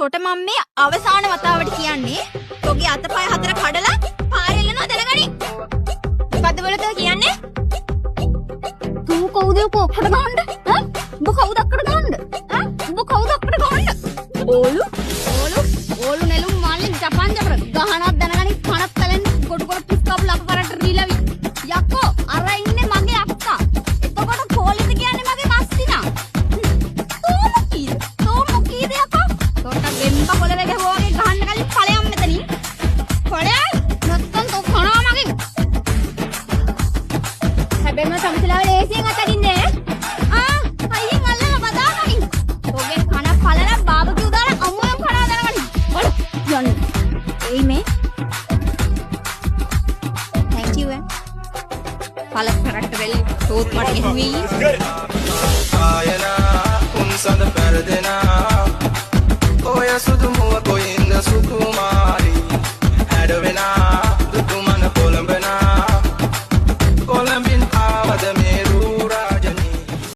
තොට මම මේ අවසාන වතාවට කියන්නේ ඔගේ අතපය හතර කඩලා පාරේ යනවා දැනගනි. මොකද්ද වලද කියන්නේ? තෝ කවුද කොක්කට ගහන්න? ඈ? ඔබ කවුද අක්කට ගහන්න? ඈ? ඔබ කවුද අක්කට ගහන්න? ඕලු නෙළුම් මාල්ලේ ජපන් ජපර ගහනක් දැනගනි කනක් පැලෙන් කොටු කොට පිස්කාපු ලක කරට රීලවි. යකෝ අර ඉන්නේ මගේ අක්කා. එතකොට කෝලිද කියන්නේ මගේ මස්සිනා. තෝ මොකීද යකෝ? තොට බෙම්බ කොලේ ගහුවාගේ ගහන්න කලින් ඵලයන් මෙතනින්. ඵලයන් නැත්තම් තෝ කනවා මගේ. හැබැයිම සම්සලාව ලේසියෙන් අතරින්නේ. අයියෙන් අල්ලලා බදාගනි. ඔගේ කන ඵලලා බාබකියු දාලා අමුයෙන් කනවා දැනගනි. ඔල යන්න. එයි මේ. Thank you. ඵල කරට වෙලි තෝත් මට ගෙහුවි. ආයනා උන්සඳ පෙරදෙනා ඔය සුදු මුව කොයින්ද සුකු